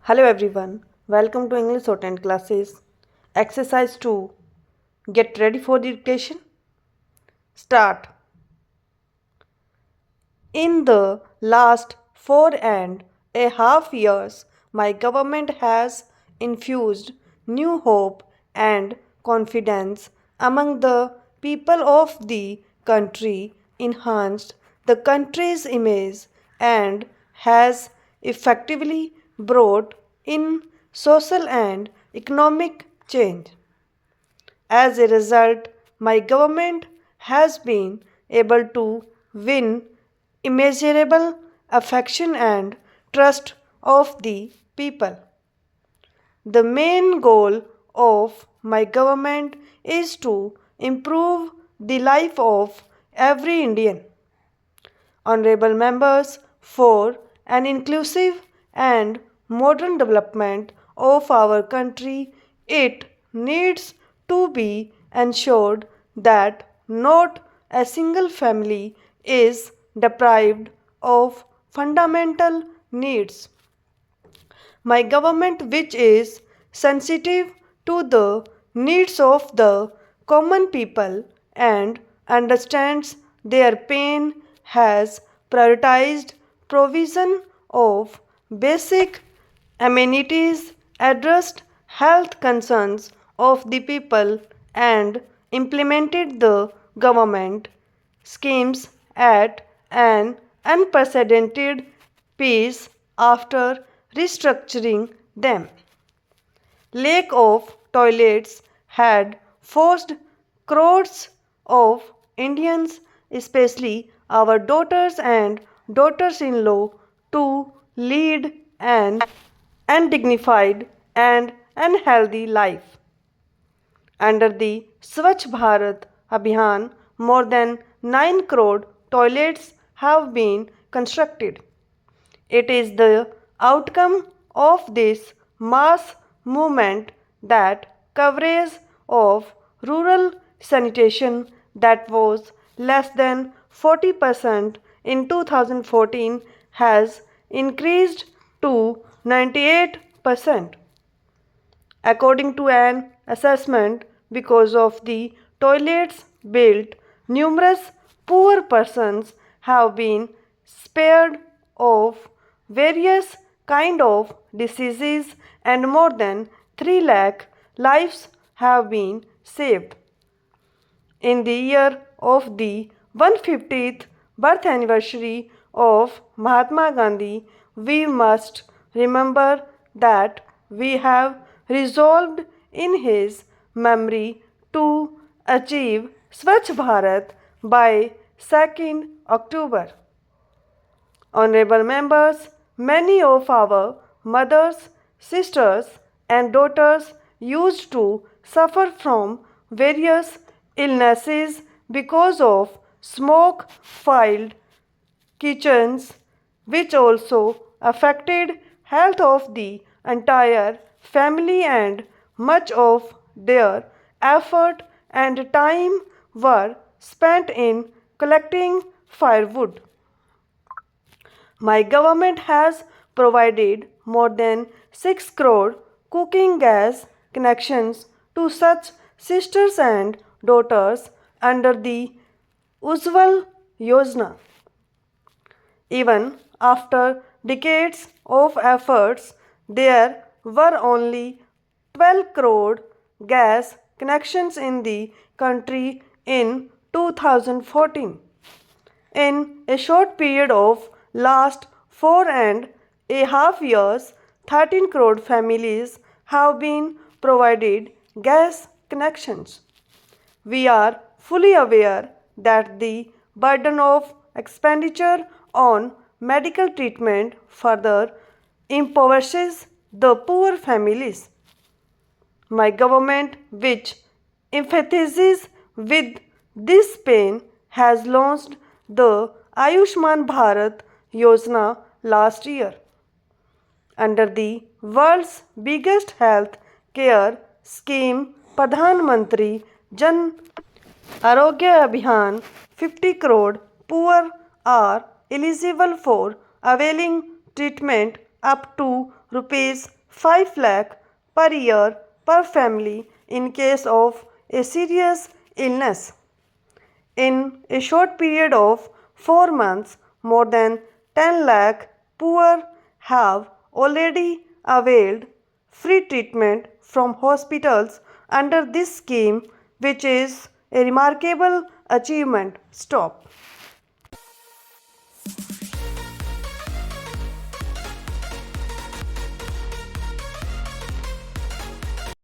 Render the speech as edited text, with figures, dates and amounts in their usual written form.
Hello everyone, welcome to English Shorthand classes. Exercise 2. Get ready for the dictation. Start. In the last 4.5 years, my government has infused new hope and confidence among the people of the country, enhanced the country's image, and has effectively brought in social and economic change. As a result, my government has been able to win immeasurable affection and trust of the people. The main goal of my government is to improve the life of every Indian. Honorable members, for an inclusive and modern development of our country, it needs to be ensured that not a single family is deprived of fundamental needs. My government, which is sensitive to the needs of the common people and understands their pain, has prioritized provision of basic amenities, addressed health concerns of the people, and implemented the government schemes at an unprecedented pace after restructuring them. Lack of toilets had forced crores of Indians, especially our daughters and daughters in law, to lead an undignified and unhealthy life. Under the Swachh Bharat Abhiyan, more than 9 crore toilets have been constructed. It is the outcome of this mass movement that coverage of rural sanitation that was less than 40% in 2014 has increased to 98%. According to an assessment, because of the toilets built, numerous poor persons have been spared of various kind of diseases and more than 3 lakh lives have been saved. In the year of the 150th birth anniversary of Mahatma Gandhi, we must remember that we have resolved in his memory to achieve Swachh Bharat by 2nd October. Honorable members, many of our mothers, sisters, and daughters used to suffer from various illnesses because of smoke filled kitchens, which also affected health of the entire family, and much of their effort and time were spent in collecting firewood. My government has provided more than 6 crore cooking gas connections to such sisters and daughters under the Ujjwal Yojana. Even after decades of efforts, there were only 12 crore gas connections in the country in 2014. In a short period of last 4.5 years, 13 crore families have been provided gas connections. We are fully aware that the burden of expenditure on medical treatment further impoverishes the poor families. My government, which empathizes with this pain, has launched the Ayushman Bharat Yojana last year. Under the world's biggest health care scheme, Pradhan Mantri Jan Arogya Abhiyan, 50 crore poor are eligible for availing treatment up to rupees 5 lakh per year per family in case of a serious illness. In a short period of 4 months, more than 10 lakh poor have already availed free treatment from hospitals under this scheme, which is a remarkable achievement. Stop.